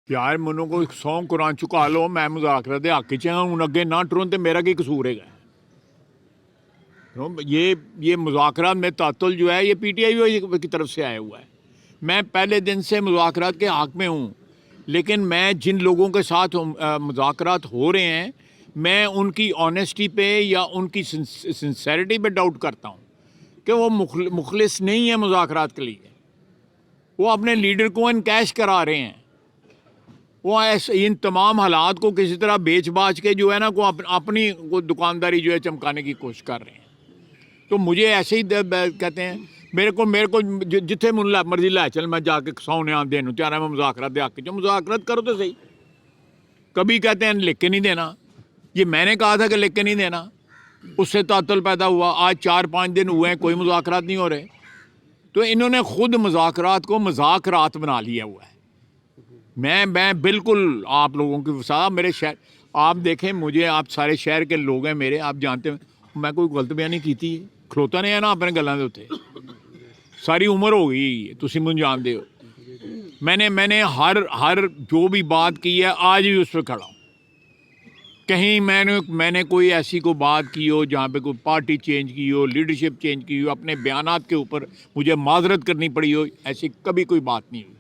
यार मैनू कोई 100 कुरान चुका लो, मैं मुजाकरा दे हक च हूँ, अगे ना टुरन तो मेरा की कसूर है। ये मुजाकरात में तातुल जो है ये PTI की तरफ से आया हुआ है। मैं पहले दिन से मुजाकरात के हक में हूँ, लेकिन मैं जिन लोगों के साथ मुजाकरात हो रहे हैं, मैं उनकी ऑनेस्टी पे या उनकी सिंसेरिटी पे डाउट करता हूँ कि वो मुखलिस नहीं है मुजाकरात के लिए। वो अपने लीडर को इनकैश करा रहे हैं। वो ऐसे इन तमाम हालात को किसी तरह बेच बाच के जो है ना को अपनी को दुकानदारी जो है चमकाने की कोशिश कर रहे हैं। तो मुझे ऐसे ही कहते हैं मेरे को जिथे मुझे मर्जी लै चल, मैं जाके 100 न्यान देने तैयार है, मैं मुजाकरात दे हक जो मुजाकरात करो तो सही। कभी कहते हैं लिख के नहीं देना, ये मैंने कहा था कि लिख के नहीं देना, उससे तातुल पैदा हुआ। आज 4-5 दिन हुए हैं कोई मुजाकरात नहीं हो रहे। तो इन्होंने खुद मुजाकरात को मजाक रात बना लिया हुआ है। मैं बिल्कुल आप लोगों की वसा मेरे शहर आप देखें, मुझे आप सारे शहर के लोग हैं मेरे, आप जानते हैं मैं कोई गलत बयानी की थी, खलोता नहीं है ना अपने गलों के उत्ते। सारी उम्र हो गई, तुम मुझे जानते हो। मैंने हर जो भी बात की है आज भी उस पर खड़ा हूँ। कहीं मैंने कोई ऐसी कोई बात की हो जहाँ पे कोई पार्टी चेंज की हो, लीडरशिप चेंज की हो, अपने बयानात के ऊपर मुझे माजरत करनी पड़ी हो, ऐसी कभी कोई बात नहीं हुई।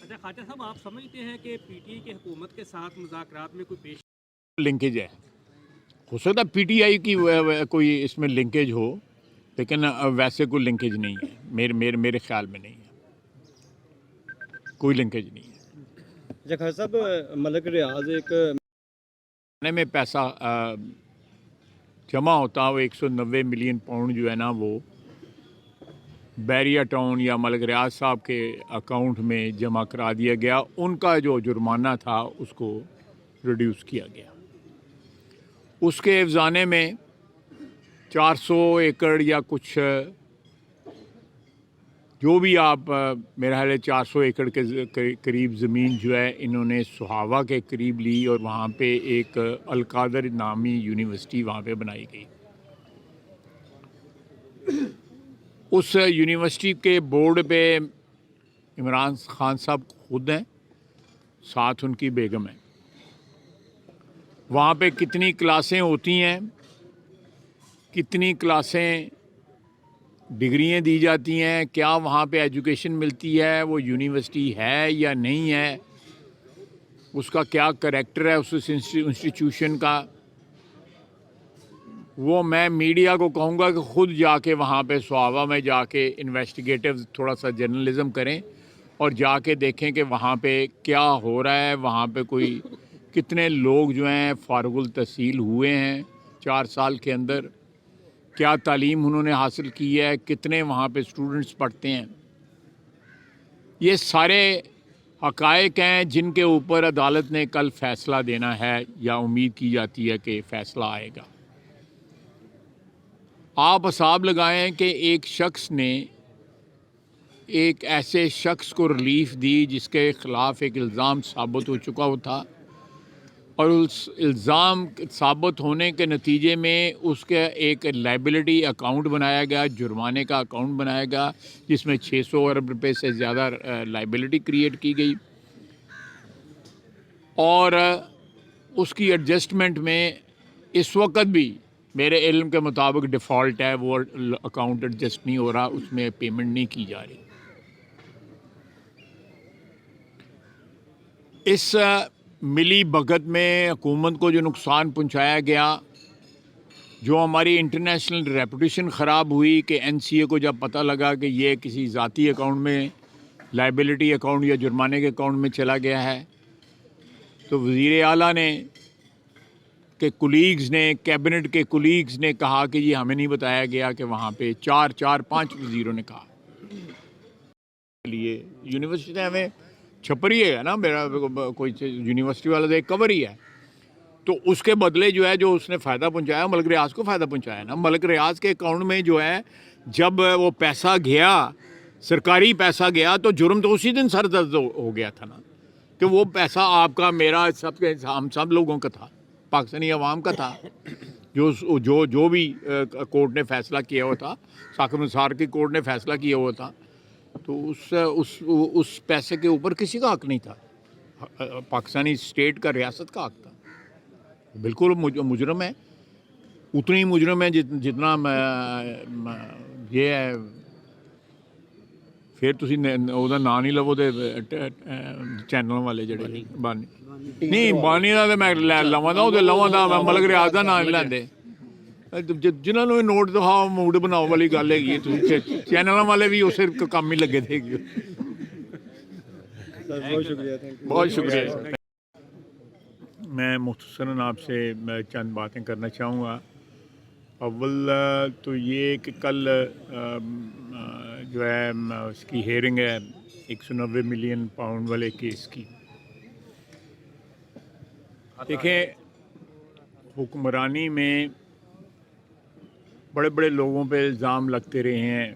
अच्छा खाचा साहब, आप समझते हैं कि PTI की हुकूमत के साथ मुज़ाकरात में कोई पेश लिंकेज है? हो सकता है PTI की कोई इसमें लिंकेज हो, लेकिन वैसे कोई लिंकेज नहीं है। मेरे ख्याल में नहीं है, कोई लिंकेज नहीं है। अच्छा खाचा साहब, मलिक रियाज एक में पैसा जमा होता है, वो 190 मिलियन पाउंड जो है ना वो बैरिया टाउन या मलिक रियाज साहब के अकाउंट में जमा करा दिया गया। उनका जो जुर्माना था उसको रिड्यूस किया गया। उसके एवजाने में 400 एकड़ या कुछ जो भी आप मेरा ख्याल है 400 एकड़ के करीब ज़मीन जो है इन्होंने सुहावा के करीब ली, और वहाँ पे एक अलकादर नामी यूनिवर्सिटी वहाँ पे बनाई गई। उस यूनिवर्सिटी के बोर्ड पे इमरान खान साहब खुद हैं, साथ उनकी बेगम है। वहाँ पे कितनी क्लासें होती हैं, कितनी क्लासें डिग्रियाँ दी जाती हैं, क्या वहाँ पे एजुकेशन मिलती है, वो यूनिवर्सिटी है या नहीं है, उसका क्या करैक्टर है उस इंस्टीट्यूशन का, वो मैं मीडिया को कहूँगा कि ख़ुद जाके वहाँ पे सुहावा में जाके इन्वेस्टिगेटिव थोड़ा सा जर्नलिज़म करें और जाके देखें कि वहाँ पे क्या हो रहा है। वहाँ पे कोई कितने लोग जो हैं फारुगुल तहसील हुए हैं 4 साल के अंदर, क्या तालीम उन्होंने हासिल की है, कितने वहाँ पे स्टूडेंट्स पढ़ते हैं। ये सारे हक़ाइक़ हैं जिनके ऊपर अदालत ने कल फ़ैसला देना है, या उम्मीद की जाती है कि फ़ैसला आएगा। आप हिसाब लगाएं कि एक शख्स ने एक ऐसे शख्स को रिलीफ़ दी जिसके ख़िलाफ़ एक इल्ज़ाम साबित हो चुका हो था, और उस इल्ज़ाम साबित होने के नतीजे में उसके एक लाइबिलिटी अकाउंट बनाया गया, जुर्माने का अकाउंट बनाया गया, जिसमें 600 अरब रुपए से ज़्यादा लाइबिलिटी क्रिएट की गई, और उसकी एडजस्टमेंट में इस वक्त भी मेरे इल्म के मुताबिक डिफ़ॉल्ट है, वो अकाउंट एडजस्ट नहीं हो रहा, उसमें पेमेंट नहीं की जा रही। इस मिली भगत में हुकूमत को जो नुकसान पहुंचाया गया, जो हमारी इंटरनेशनल रेपुटेशन ख़राब हुई कि NCA को जब पता लगा कि ये किसी ज़ाती अकाउंट में, लाइबिलिटी अकाउंट या जुर्माने के अकाउंट में चला गया है, तो वज़ीर आला ने के कुलीग्स ने, कैबिनेट के कुलीग्स ने कहा कि ये हमें नहीं बताया गया कि वहाँ पे 5 वज़ीरों ने कहा। लिए यूनिवर्सिटी ने हमें छपरी है ना, मेरा कोई यूनिवर्सिटी वाला तो एक कवर ही है, तो उसके बदले जो है जो उसने फ़ायदा पहुंचाया मलिक रियाज को फ़ायदा पहुंचाया ना। मलिक रियाज के अकाउंट में जो है जब वो पैसा गया, सरकारी पैसा गया, तो जुर्म तो उसी दिन सरदर्द हो गया था ना, कि वो पैसा आपका मेरा सबके हम सब लोगों का था, पाकिस्तानी अवाम का था। जो भी कोर्ट ने फ़ैसला किया हुआ था, साकिब निसार की कोर्ट ने फ़ैसला किया हुआ था, तो उस पैसे के ऊपर किसी का हक नहीं था। पाकिस्तानी स्टेट का, रियासत का हक था। बिल्कुल मुजरम है, उतनी ही मुजरम है जितना ये है। फिर ਤੁਸੀਂ ਉਹਦਾ ਨਾਂ ਨਹੀਂ ਲਵੋ ਤੇ ਚੈਨਲ ਵਾਲੇ ਜਿਹੜੇ ਬਾਨੀ ਨਹੀਂ, ਬਾਨੀ ਦਾ ਤੇ ਮੈਂ ਲਵਾਂ ਦਾ, ਉਹਦੇ ਲਵਾਂ ਦਾ ਮੈਂ ਮਲਕ ਰਿਆਜ਼ ਦਾ ਨਾਂ ਨਹੀਂ ਲੈਂਦੇ। ਜਿਨ੍ਹਾਂ ਨੂੰ ਇਹ ਨੋਟ ਦਿਖਾਓ, ਮੂਡ ਬਣਾਓ ਵਾਲੀ ਗੱਲ ਹੈਗੀ। ਤੁਸੀਂ ਚੈਨਲਾਂ ਵਾਲੇ ਵੀ ਉਸੇ ਕੰਮ ਹੀ ਲੱਗੇ थे। सर बहुत शुक्रिया, थैंक यू। बहुत शुक्रिया। मैं मुख्तसरन आपसे चंद बातें करना चाहूँगा। अव्वल तो ये कि कल जो है उसकी हेयरिंग है 190 मिलियन पाउंड वाले केस की। देखें, हुक्मरानी में बड़े बड़े लोगों पे इल्ज़ाम लगते रहे हैं।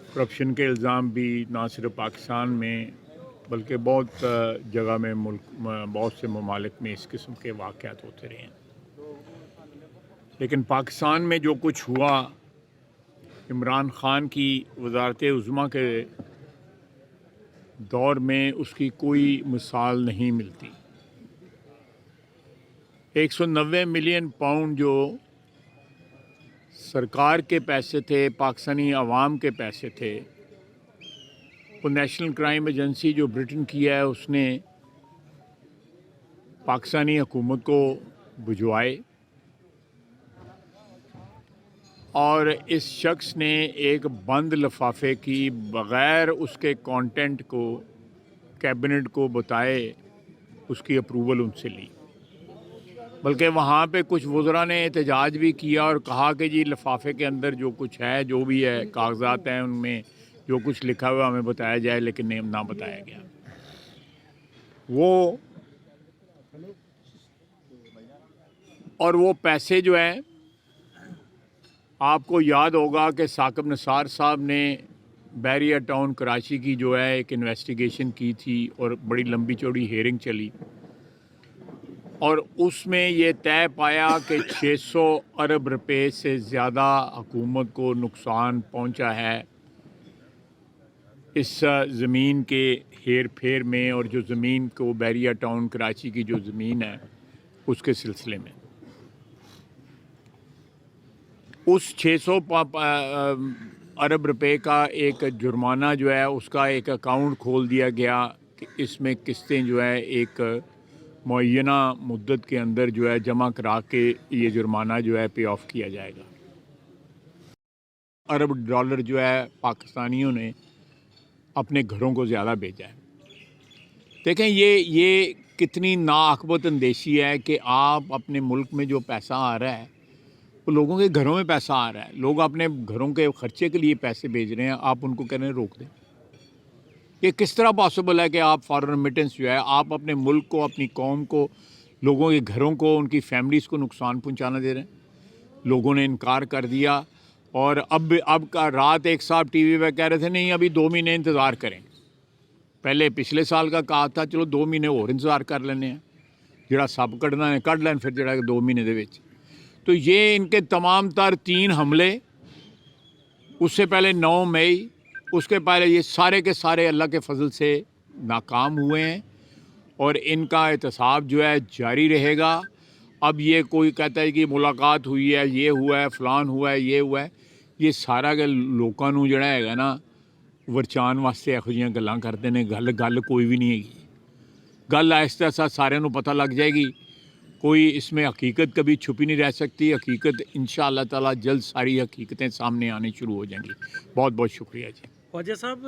करप्शन के इल्ज़ाम भी ना सिर्फ पाकिस्तान में बल्कि बहुत जगह में, मुल्क बहुत से ममालिक में इस किस्म के वाक़यात होते रहे हैं। लेकिन पाकिस्तान में जो कुछ हुआ, इमरान ख़ान की वज़ारत उज़्मा के दौर में उसकी कोई मिसाल नहीं मिलती। 190 मिलियन पाउंड जो सरकार के पैसे थे, पाकिस्तानी अवाम के पैसे थे, वो नेशनल क्राइम एजेंसी जो ब्रिटेन की है उसने पाकिस्तानी हुकूमत को भिजवाए और इस शख्स ने एक बंद लिफाफे की बग़ैर उसके कंटेंट को कैबिनेट को बताए उसकी अप्रूवल उनसे ली। बल्कि वहाँ पे कुछ वज़रा ने एहतजाज भी किया और कहा कि जी लिफाफे के अंदर जो कुछ है, जो भी है, कागजात हैं, उनमें जो कुछ लिखा हुआ हमें बताया जाए, लेकिन ना बताया गया। वो पैसे जो हैं, आपको याद होगा कि साकिब निसार साहब ने बैरिया टाउन कराची की जो है एक इन्वेस्टिगेशन की थी और बड़ी लंबी चौड़ी हेयरिंग चली और उसमें ये तय पाया कि 600 अरब रुपए से ज़्यादा हुकूमत को नुकसान पहुंचा है इस ज़मीन के हेर फेर में, और जो ज़मीन को बैरिया टाउन कराची की जो ज़मीन है उसके सिलसिले में उस 600 अरब रुपए का एक जुर्माना जो है उसका एक अकाउंट खोल दिया गया कि इसमें किस्तें जो है एक मुअय्यना मुद्दत के अंदर जो है जमा करा के ये जुर्माना जो है पे ऑफ किया जाएगा। अरब डॉलर जो है पाकिस्तानियों ने अपने घरों को ज़्यादा भेजा है। देखें, ये कितनी नाअक़बत अंदेशी है कि आप अपने मुल्क में जो पैसा आ रहा है वो लोगों के घरों में पैसा आ रहा है, लोग अपने घरों के ख़र्चे के लिए पैसे भेज रहे हैं, आप उनको कह रहे हैं रोक दें। ये किस तरह पॉसिबल है कि आप फॉरेन रेमिटेंस जो है आप अपने मुल्क को, अपनी कौम को, लोगों के घरों को, उनकी फैमिलीज़ को नुकसान पहुंचाना दे रहे हैं। लोगों ने इनकार कर दिया और अब का रात एक साहब टीवी पे कह रहे थे नहीं अभी 2 महीने इंतज़ार करें। पहले पिछले साल का कहा था चलो 2 महीने और इंतज़ार कर लेने हैं, जिहड़ा सब कढ़ना है कढ़ लैन, फिर जिहड़ा 2 महीने दे विच। तो ये इनके तमाम तर 3 हमले, उससे पहले 9 मई, उसके पहले ये सारे के सारे अल्लाह के फजल से नाकाम हुए हैं और इनका एहतसाब जो है जारी रहेगा। अब ये कोई कहता है कि मुलाकात हुई है, ये हुआ है, फलान हुआ है, ये हुआ है, ये सारा के लोगों नूं जिहड़ा हैगा ना वरचान वास्ते इहो जिहियां गल्लां करदे ने। गल कोई भी नहीं हैगी। गल आहिस्ता आहिस्ता सारिਆਂ ਨੂੰ पता लग जाएगी। कोई इसमें हकीकत कभी छुपी नहीं रह सकती। हकीकत इंशाअल्लाह ताला जल्द सारी हकीकतें सामने आने शुरू हो जाएंगी। बहुत बहुत शुक्रिया जी। ख्वाजा साहब